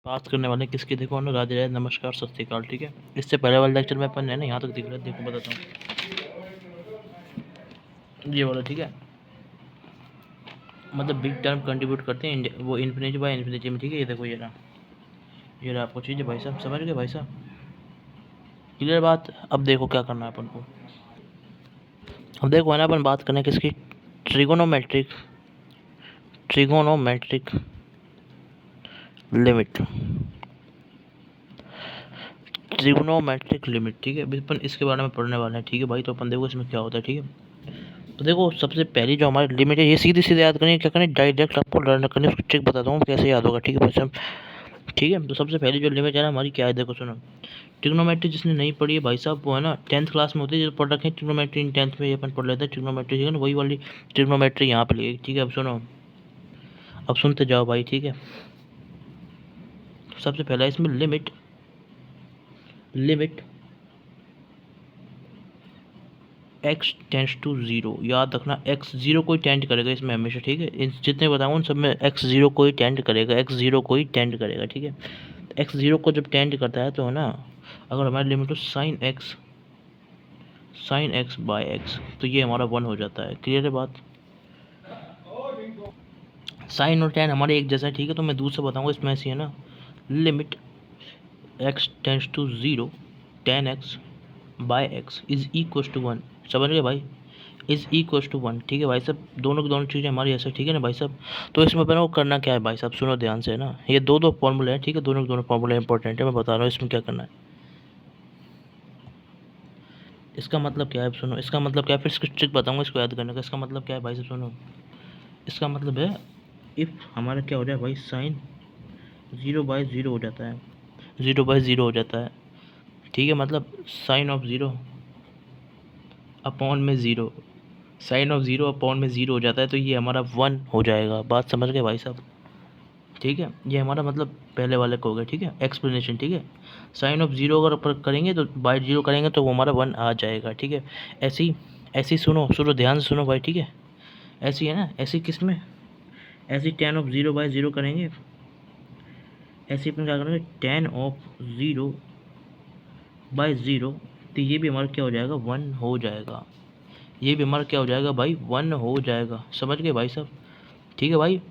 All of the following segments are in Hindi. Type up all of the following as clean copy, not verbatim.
बात करने वाले किसकी, देखो ना, राधे राधे, नमस्कार, सत श्री अकाल। ठीक है, इससे पहले वाले लेक्चर में अपन है ना यहाँ तक दिख रहा है, देखो बताता हूँ ये वाला। ठीक है, मतलब बिग टर्म कंट्रीब्यूट करते हैं वो इन्फिनिटी बाय इन्फिनिटी में। ठीक है, ये देखो ये रहा आपको चीज़ भाई साहब, समझ गए भाई साहब? क्लियर बात? अब देखो क्या करना है अपन को। अब देखो है ना, अपन बात करने किसकी, ट्रिगोनोमेट्रिक लिमिट, ट्रिगोनोमेट्रिक लिमिट। ठीक है, अभी अपन इसके बारे में पढ़ने वाले हैं। ठीक है भाई, तो अपन देखो इसमें क्या होता है। ठीक है, तो देखो सबसे पहली जो हमारी लिमिट है, ये सीधी सीधे याद करनी है। क्या करनी, डायरेक्ट आपको लर्न करनी है, उसको ट्रिक बताता हूँ कैसे याद होगा। ठीक है भाई साहब? ठीक है, तो सबसे पहली जो लिमिट है ना हमारी, क्या है, देखो सुनो। ट्रिग्नोमेट्री जिसने नहीं पढ़ी है भाई साहब, वो है ना 10th क्लास में होती है, जो पढ़ रखे हैं ट्रिग्नोमेट्री इन 10th में, ये अपन पढ़ लेते हैं ट्रिग्नोमेट्री। ठीक है ना, वही वाली ट्रिग्नोमेट्री यहाँ पे लिखी। ठीक है, अब सुनो, अब सुनते जाओ भाई। ठीक है, सबसे पहला इसमें limit x tends to zero. याद रखना, x जीरो को ही टेंड करेगा इसमें हमेशा। ठीक है, इन जितने बताऊँ उन सब में x जीरो को ही टेंड करेगा, ठीक है। x जीरो को जब टेंड करता है तो है ना, अगर हमारी लिमिट हो साइन एक्स बाय एक्स, तो ये हमारा 1 हो जाता है। क्लियर है बात? साइन और टेन हमारे एक जैसा है। ठीक है, तो मैं दूसरा बताऊँगा इसमें ऐसी है ना, limit x tends to zero tan x by x is equal to 1। समझ गए भाई? Is equal to 1। ठीक है भाई साहब, दोनों की दोनों चीज़ें हमारी ऐसे। ठीक है ना भाई साहब? तो इसमें अपने को करना क्या है भाई साहब, सुनो ध्यान से, है ना, ये दो फॉर्मूले हैं। ठीक है, दोनों के दोनों फॉर्मूले इंपॉर्टेंट है, मैं बता रहा हूँ इसमें क्या करना है। इसका मतलब क्या है, सुनो, इसका मतलब क्या है, फिर इसकी ट्रिक बताऊँगा इसको याद करने का। इसका मतलब क्या है भाई साहब, सुनो, इसका मतलब है, इफ़ हमारा क्या हो जाए भाई, साइन 0/0 हो जाता है, 0/0 हो जाता है। ठीक है, मतलब साइन ऑफ ज़ीरो अपॉन में zero, sine of zero upon में ज़ीरो हो जाता है, तो ये हमारा 1 हो जाएगा। बात समझ गए भाई साहब? ठीक है, ये हमारा मतलब पहले वाले को हो गया। ठीक है, एक्सप्लेनेशन। ठीक है, साइन ऑफ ज़ीरो अगर ऊपर करेंगे तो बाय जीरो करेंगे तो वो हमारा 1 आ जाएगा। ठीक है, ऐसी ऐसी सुनो ध्यान से सुनो भाई। ठीक है, ऐसी है ना, ऐसी किस में, ऐसी ten of zero by zero करेंगे, ऐसे अपन क्या करेंगे, ten of zero by zero, तो ये भी हमारा क्या हो जाएगा, 1 हो जाएगा। ये भी हमारा क्या हो जाएगा भाई, 1 हो जाएगा। समझ गए भाई साहब? ठीक है भाई,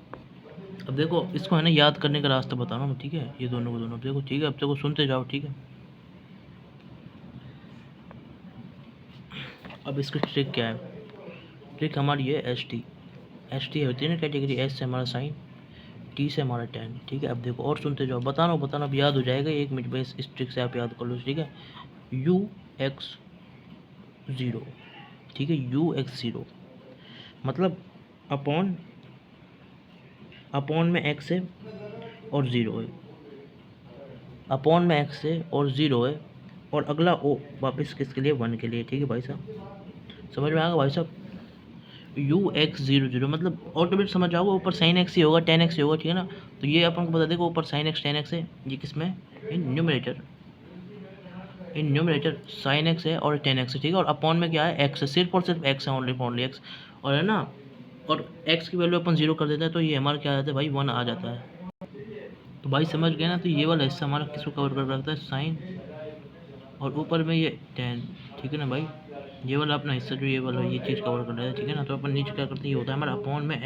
अब देखो इसको है ना याद करने का रास्ता बता रहा हूँ। ठीक है, ये दोनों को दोनों देखो। ठीक है, अब देखो सुनते जाओ। ठीक है, अब इसकी ट्रिक क्या है, ट्रिक हमारी है एस टी होती है ना कैटेगरी, एस से हमारा साइन, टी से हमारा टेन। ठीक है, अब देखो और सुनते जाओ, बताना अब याद हो जाएगा 1 मिनट में, इस ट्रिक से आप याद कर लो। ठीक है, यू एक्स ज़ीरो। ठीक है, यू एक्स ज़ीरो मतलब अपॉन में एक्स है और ज़ीरो है, अपॉन में एक्स है और ज़ीरो है, और अगला ओ वापस किसके लिए, 1 के लिए। ठीक है भाई साहब, समझ में आएगा भाई साहब? यू एक्स ज़ीरो ज़ीरो मतलब ऑटोमेटिक समझ जाओगे, ऊपर साइन एक्स ही होगा, टेन एक्स ही होगा। ठीक है ना, तो ये अपन को बता देगा, ऊपर साइन एक्स टेन एक्स है, ये किस में, इन न्यूमरेटर साइन एक्स है और टेन एक्स है। ठीक है, और अपॉन में क्या है, एक्स है, सिर्फ और सिर्फ एक्स है, ओनली एक्स, और है ना, और एक्स की वैल्यू अपन 0 कर देता है, तो ये हमारा क्या आ जाता है भाई, 1 आ जाता है। तो भाई समझ गए ना, तो ये वाला हिस्सा हमारा किसको कवर कर रखता है, साइन, और ऊपर में ये टेन। ठीक है ना भाई, ये वाला अपना हिस्सा जो ये वाला ये चीज़ कवर कर रहा है। ठीक है ना, तो अपन नीचे क्या करते हैं, ये होता है हमारा अपॉन में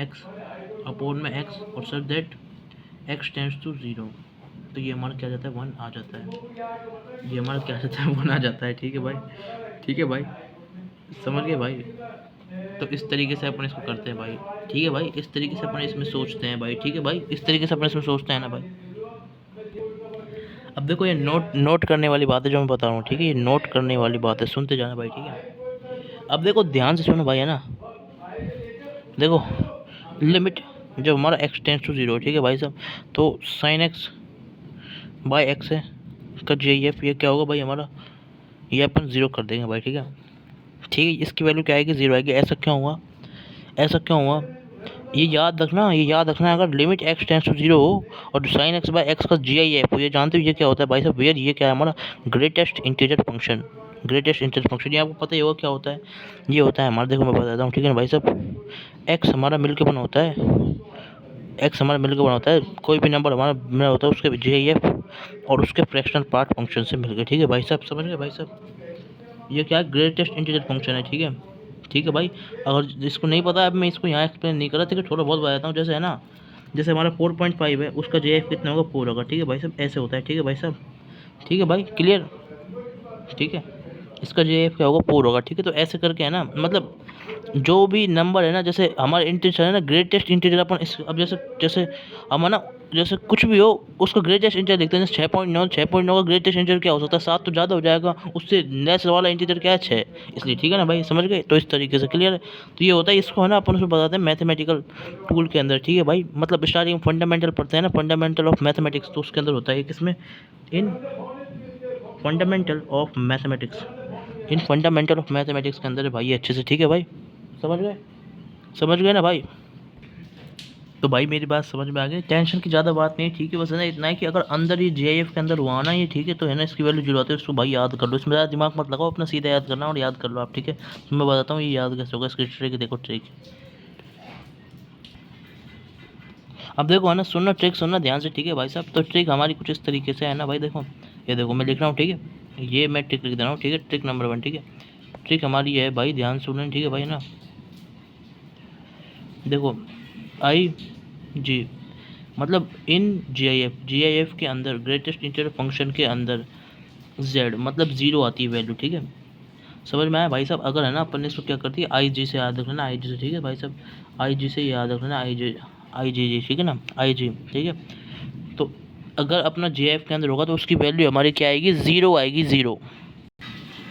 एक्स और such that x tends to zero, तो ये हमारा क्या जाता है, 1 आ जाता है। ये हमारा क्या जाता है, 1 आ जाता है। ठीक है भाई? ठीक है भाई, समझ गए भाई? तो इस तरीके से अपन इसको करते हैं भाई। ठीक है भाई, इस तरीके से अपन इसमें सोचते हैं भाई। ठीक है भाई, इस तरीके से अपन इसमें सोचते हैं ना भाई। अब देखो ये नोट करने वाली बात है जो मैं बता रहा हूँ। ठीक है, ये नोट करने वाली बात है, सुनते जाना भाई। ठीक है, अब देखो ध्यान से सुनो भाई, है ना, देखो लिमिट जब हमारा एक्स टेंस टू ज़ीरो। ठीक है भाई साहब, तो साइन एक्स बाय एक्स है का जी एफ, ये क्या होगा भाई हमारा, ये अपन 0 कर देंगे भाई। ठीक है, ठीक है, इसकी वैल्यू क्या आएगी, 0 आएगी। ऐसा क्यों हुआ, ये याद रखना अगर limit x tends to zero हो और साइन एक्स बाय एक्स का जी आई एफ हो, ये जानते हो ये क्या होता है भाई साहब, वेयर, ये क्या है हमारा ग्रेटेस्ट इंटीजर फंक्शन। ये आपको पता ही होगा क्या होता है, ये होता है हमारा, देखो मैं बताता हूँ। ठीक है ना भाई साहब, एक्स हमारा मिलकर बना होता है एक्स हमारा मिलकर बना होता है, कोई भी नंबर हमारा बना होता है उसके JEF और उसके फ्रैक्शनल पार्ट फंक्शन से मिलकर। ठीक है भाई साहब, समझ गए भाई साहब? ये क्या है, ग्रेटेस्ट इंटीजर फंक्शन है। ठीक है, ठीक है भाई। अगर इसको नहीं पता, अब मैं इसको यहाँ एक्सप्लेन नहीं कर रहा, ठीक है, थोड़ा बहुत बताता हूँ। जैसे है ना, जैसे हमारा 4.5 है, उसका JEF कितना होगा, 4 होगा। ठीक है भाई साहब, ऐसे होता है। ठीक है भाई साहब, ठीक है भाई, क्लियर? ठीक है, इसका JEF क्या होगा, 4 होगा। ठीक है, तो ऐसे करके है ना, मतलब जो भी नंबर है ना, जैसे हमारे इंटीजर है ना, ग्रेटेस्ट इंटीजर अपन इस, अब जैसे जैसे हम है ना, जैसे कुछ भी हो उसका ग्रेटेस्ट इंटीजर लिखते हैं। जैसे 6.9, 6.9 का ग्रेटेस्ट इंटीजर क्या हो सकता है, 7 तो ज़्यादा हो जाएगा, उससे लेस वाला इंटीजर क्या है, 6। इसलिए ठीक है ना भाई, समझ गए? तो इस तरीके से क्लियर है। तो ये होता है, इसको है ना अपन उसमें बताते हैं मैथमेटिकल टूल के अंदर। ठीक है भाई, मतलब स्टार्टिंग फंडामेंटल पढ़ते हैं ना, फंडामेंटल ऑफ मैथमेटिक्स, तो उसके अंदर होता है किसमें, in fundamental of mathematics, in fundamental of mathematics के अंदर है भाई, अच्छे से। ठीक है भाई, समझ गए? समझ गए ना भाई? तो भाई मेरी बात समझ में आ गई, टेंशन की ज़्यादा बात नहीं है। ठीक है, बस है ना इतना है कि अगर अंदर ये JIF के अंदर हुआ ना ये, ठीक है, तो है ना इसकी वैल्यू जीरो आती है, उसको भाई याद कर लो, इसमें ज़्यादा दिमाग मत लगाओ, अपना सीधा याद करना और याद कर लो आप। ठीक है, तो मैं बताता हूँ ये याद कैसे होगा, इसकी ट्रिक देखो, ट्रिक। अब देखो है ना, सुनना, ट्रिक सुनना ध्यान से। ठीक है भाई साहब, तो ट्रिक हमारी कुछ इस तरीके से है ना भाई, देखो ये देखो मैं लिख रहा हूँ। ठीक है, ये मैं ट्रिक लिख दे रहा हूँ। ठीक है, ट्रिक नंबर 1। ठीक है, ट्रिक हमारी है भाई, ध्यान सुनना। ठीक है भाई ना, देखो IG, मतलब इन JIF के अंदर, ग्रेटेस्ट इंटीजर फंक्शन के अंदर Z मतलब ज़ीरो आती है वैल्यू। ठीक है, समझ में आया भाई साहब? अगर है ना अपन ने इसको क्या करती है, IG से याद रख लेना, IG से। ठीक है भाई साहब, IG से याद रख लेना, IG, ठीक है ना, IG। ठीक है, तो अगर अपना JIF के अंदर होगा तो उसकी वैल्यू हमारी क्या आएगी, ज़ीरो आएगी, ज़ीरो।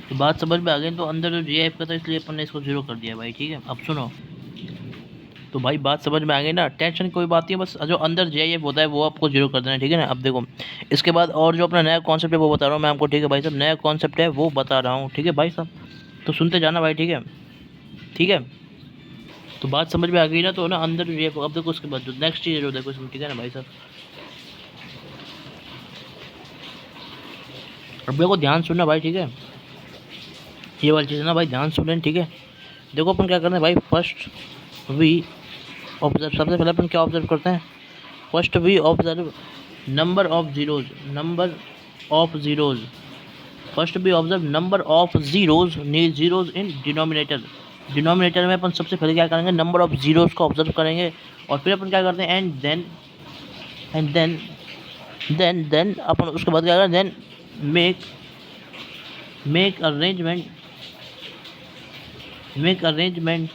तो बात समझ में आ गई? तो अंदर जो JIF का था इसलिए अपन ने इसको ज़ीरो कर दिया भाई। ठीक है, अब सुनो, तो भाई बात समझ में आ गई ना, टेंशन कोई बात नहीं है, बस जो अंदर JIF होता है वो आपको जीरो कर देना है। ठीक है ना, अब देखो इसके बाद और जो अपना नया कॉन्सेप्ट है वो बता रहा हूँ मैं आपको। ठीक है भाई साहब, नया कॉन्सेप्ट है वो बता रहा हूँ। ठीक है भाई साहब, तो सुनते जाना भाई। ठीक है, ठीक है, तो बात समझ में आ गई ना, तो ना अंदर जो JIF, अब देखो उसके बाद जो नेक्स्ट चीज़ है जो देखो इसमें। ठीक है ना भाई साहब, अब देखो ध्यान सुनना भाई। ठीक है, ये वाली चीज़ है ना भाई, ध्यान सुन लेना। ठीक है, देखो अपन क्या करना है भाई, फर्स्ट वी ऑब्जर्व, सबसे पहले अपन क्या ऑब्जर्व करते हैं, first we observe number of zeros, number of zeros, first we observe number of zeros, zeros in denominator. Denominator में अपन सबसे पहले क्या करेंगे, नंबर ऑफ जीरोज को ऑब्जर्व करेंगे, और फिर अपन क्या करते हैं, एंड देन अपन उसके बाद क्या करें, then make arrangement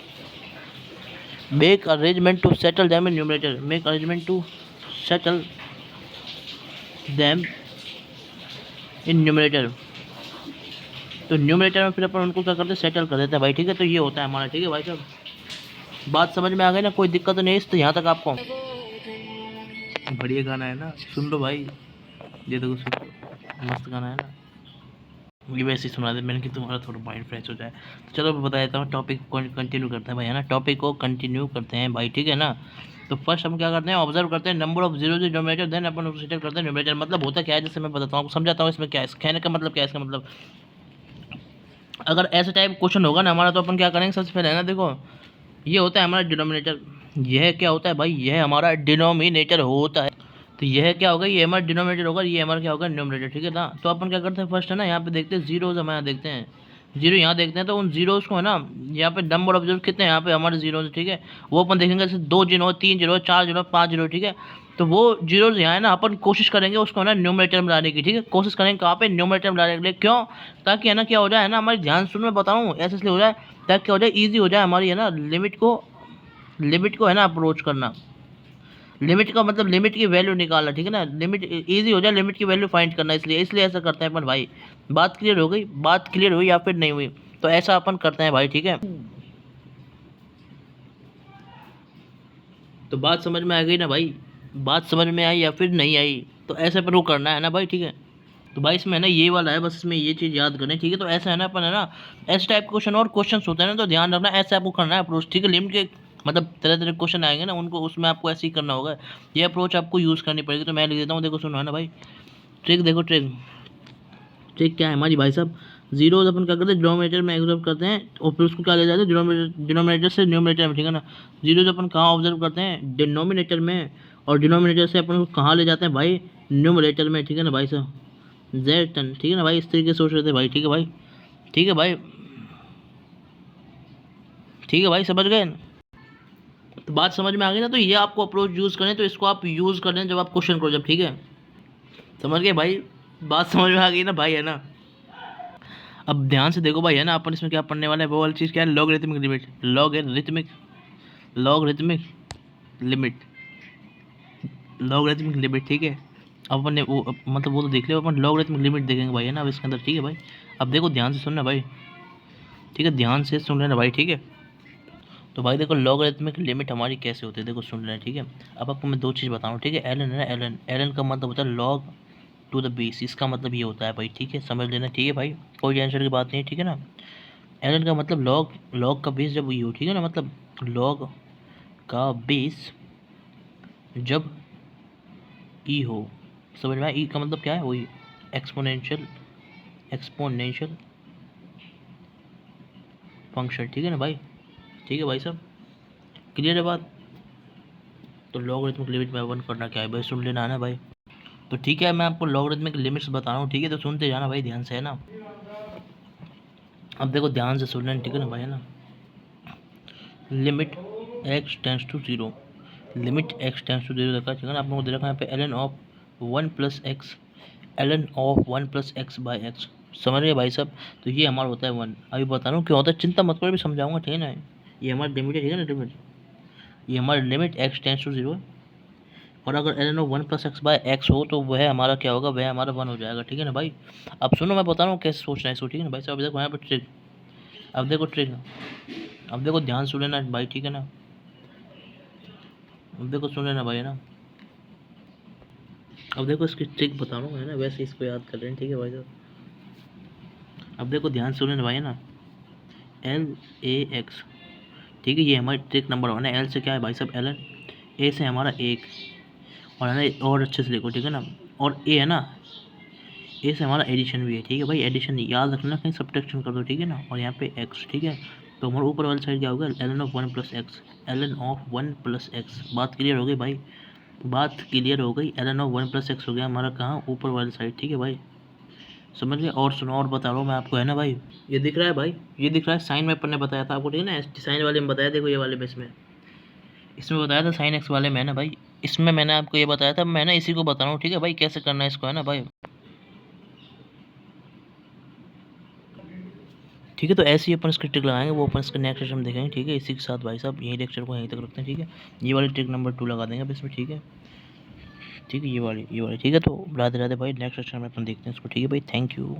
to settle them in numerator, make arrangement to settle them in numerator। तो न्यूमरेटर में फिर अपन उनको क्या करते हैं, सेटल कर देते हैं भाई। ठीक है, तो ये होता है हमारा। ठीक है भाई साहब, बात समझ में आ गई ना, कोई दिक्कत तो नहीं है इस, तो यहाँ तक आपको बढ़िया गाना है ना, सुन लो भाई, ये देखो सुन, मस्त गाना है ना, ये वैसे ही सुना दे मैंने कि तुम्हारा थोड़ा माइंड फ्रेश हो जाए। तो चलो मैं बता देता हूँ, टॉपिक को कंटिन्यू करते हैं भाई, है ना, टॉपिक को कंटिन्यू करते हैं भाई। ठीक है ना, तो फर्स्ट हम क्या करते हैं, ऑब्जर्व करते हैं number of zero denominator, then अपन उसको सेटल करते हैं न्यूमरेटर। मतलब होता क्या है, जैसे मैं बताता हूँ आपको, समझाता हूँ इसमें क्या है, कहने का मतलब क्या है, इसका मतलब अगर ऐसे टाइप क्वेश्चन होगा ना हमारा, तो अपन क्या करेंगे, सबसे पहले है ना, देखो ये होता है हमारा डिनोमिनेटर। यह क्या होता है भाई, यह हमारा डिनोमिनेटर होता है। तो यह क्या होगा, ये हमारा डिनोमिनेटर होगा, ये हमारा क्या होगा, न्यूमरेटर। ठीक है ना, तो अपन क्या करते हैं, फर्स्ट है ना, यहाँ पे देखते हैं जीरोज, हम यहाँ देखते हैं जीरो, यहाँ देखते हैं, तो उन जीरोज को है ना, यहाँ पे नंबर ऑफ जीरो कितने हैं, यहाँ पे हमारे जीरोज। ठीक है, वो अपन देखेंगे, जैसे 2 जीरो, 3 जीरो, 4 जीरो, 5 जीरो। ठीक है, तो वो जीरोज यहाँ है ना, अपन कोशिश करेंगे उसको है ना न्यूमरेटर में लाने की। ठीक है, कोशिश करेंगे कहाँ पे, न्यूमरेटर में लाने के लिए। क्यों, ताकि है ना क्या हो जाए, है ना, हमारी ध्यान सुन में बताऊँ, ऐसे इसलिए हो जाए ताकि क्या हो जाए, ईजी हो जाए हमारी है ना, लिमिट को है ना अप्रोच करना। लिमिट का मतलब लिमिट की वैल्यू निकालना। ठीक है ना, लिमिट इजी हो जाए, लिमिट की वैल्यू फाइंड करना, इसलिए ऐसा करते हैं अपन भाई। बात क्लियर हो गई, बात क्लियर हुई या फिर नहीं हुई, तो ऐसा अपन करते हैं भाई। ठीक है, तो बात समझ में आ गई ना भाई, बात समझ में आई या फिर नहीं आई, तो ऐसे अपन को करना है ना भाई। ठीक है, तो भाई इसमें है ना ये वाला है, बस इसमें ये चीज़ याद करनी। ठीक है, तो ऐसा है ना अपन है ना, ऐसे टाइप क्वेश्चन और क्वेश्चन होते हैं ना, तो ध्यान रखना, ऐसे आपको करना है अप्रोच। ठीक है, लिमिट के मतलब तरह तरह क्वेश्चन आएंगे ना, उनको उसमें आपको ऐसे ही करना होगा, ये अप्रोच आपको यूज़ करनी पड़ेगी। तो मैं लिख देता हूँ, देखो सुनो है ना भाई, ट्रिक देखो, ट्रिक ट्रिक क्या है हमारी भाई साहब, जीरो अपन क्या करते हैं डिनोमिनेटर में ऑब्जर्व करते हैं और फिर उसको क्या ले जाते हैं डिनोमिनेटर से न्यूमिनेटर में, ठीक है ना। जीरो अपन कहाँ ऑब्जर्व करते हैं डिनोमिनेटर में, और डिनोमिनेटर से अपन उसको कहाँ ले जाते हैं भाई न्यूमिनेटर में, ठीक है ना भाई साहब। जेड टन, ठीक है ना भाई, इस तरीके से सोच रहे थे भाई, ठीक है भाई, ठीक है भाई, ठीक है भाई, समझ गए ना? तो बात समझ में आ गई ना। तो ये आपको अप्रोच यूज़ करें तो इसको आप यूज़ कर लें जब आप क्वेश्चन करो जब, ठीक है, समझ गए भाई, बात समझ में आ गई ना भाई, है ना। अब ध्यान से देखो भाई, है ना, अपन इसमें क्या पढ़ने वाला है, वो वाली चीज़ क्या है, logarithmic limit, logarithmic limit, logarithmic limit, ठीक है। अब अपन ने वो मतलब वो तो देख लिया, अपन लॉगरिथमिक लिमिट देखेंगे भाई, है ना, अब इसके अंदर, ठीक है भाई। अब देखो ध्यान से सुनना भाई, ठीक है, ध्यान से सुन लेना भाई, ठीक है। तो भाई देखो लॉगरिथमिक लिमिट हमारी कैसे होती है, देखो सुन लेना, ठीक है। अब आपको मैं दो चीज़ बताऊँ, ठीक है। एलन है ना, एलन का मतलब होता है लॉग टू द बेस, इसका मतलब ये होता है भाई, ठीक है, समझ लेना, ठीक है भाई, कोई टेंशन की बात नहीं है, ठीक है ना। एलन का मतलब लॉग का बेस जब ये हो, ठीक है ना, मतलब लॉग का बेस जब ई हो, समझ में आया। ई का मतलब क्या है, वही एक्सपोनेंशियल फंक्शन, ठीक है ना भाई, ठीक है भाई साहब, क्लियर है बात। तो लॉगरिथमिक लिमिट में वन करना क्या है भाई, सुन लेना है ना भाई। तो ठीक है, मैं आपको लॉगरिथमिक लिमिट्स बता रहा हूँ, ठीक है, तो सुनते जाना भाई ध्यान से, है ना। अब देखो ध्यान से सुन लेना, ठीक है ना भाई, है ना। Limit x tends to zero, limit x tends to zero रखा, ठीक है ना। आप लोगों को दे रखा है यहाँ पे ln of one plus x, ln of one plus x by x, समझ रहे भाई साहब। तो ये हमारा होता है वन, अभी बता रहा हूँ क्या होता है, चिंता मत करो, अभी समझाऊंगा, ठीक है ना। ये हमारी लिमिट है, ठीक है ना, लिमिट, ये हमारी limit x tends to zero, और अगर ln of one plus x by x हो तो वह हमारा क्या होगा, वह हमारा वन हो जाएगा, ठीक है ना भाई। अब सुनो मैं बता रहा हूँ कैसे सोचना है इसको, ठीक है ना भाई साहब। अब देखो यहाँ पर ट्रिक, अब देखो ट्रिक, अब देखो ध्यान सुन लेना भाई, ठीक है ना। अब देखो सुन लेना भाई, है ना। अब देखो इसकी ट्रिक बता रहा हूँ, है ना, वैसे इसको याद कर लेना, ठीक है भाई साहब। अब देखो ध्यान सुन लेना भाई, है ना, एल ए एक्स, ठीक है, ये हमारी ट्रिक नंबर वन है। एल से क्या है भाई साहब एलन, ए से हमारा एक, और है ना, और अच्छे से लिखो, ठीक है ना, और ए है ना, ए से हमारा एडिशन भी है, ठीक है भाई, एडिशन याद रखना, कहीं सब्ट्रैक्शन कर दो, ठीक है ना, और यहाँ पे एक्स, ठीक है। तो हमारे ऊपर वाली साइड क्या होगा, ln of one plus x, ln of one plus x, बात क्लियर हो गई भाई, बात क्लियर हो गई। Ln of one plus x हो गया हमारा कहाँ, ऊपर वाली साइड, ठीक है भाई, समझ गए। और सुनो, और बता रहा हूँ मैं आपको, है ना भाई, ये दिख रहा है भाई, ये दिख रहा है, साइन में अपन ने बताया था आपको, ठीक है ना, साइन वाले में बताया, देखो ये वाले में, इसमें बताया था साइन एक्स वाले में, है ना भाई, इसमें मैंने आपको ये बताया था, मैं ना इसी को बता रहा हूँ, ठीक है भाई, कैसे करना है इसको, है ना भाई। ठीक है, तो ऐसे ही अपन इसकी ट्रिक लगाएंगे, वो अपन इसका नेक्स्ट लेक्चर में देखेंगे, ठीक है। इसी के साथ भाई साहब यही लेक्चर को यहीं तक रखते हैं, ठीक है। ये वाली ट्रिक नंबर 2 लगा देंगे अब इसमें, ठीक है, ठीक है, ये वाली, ठीक है। तो राधे राधे भाई, नेक्स्ट लेक्चर में अपन देखते हैं इसको, ठीक है भाई, थैंक यू।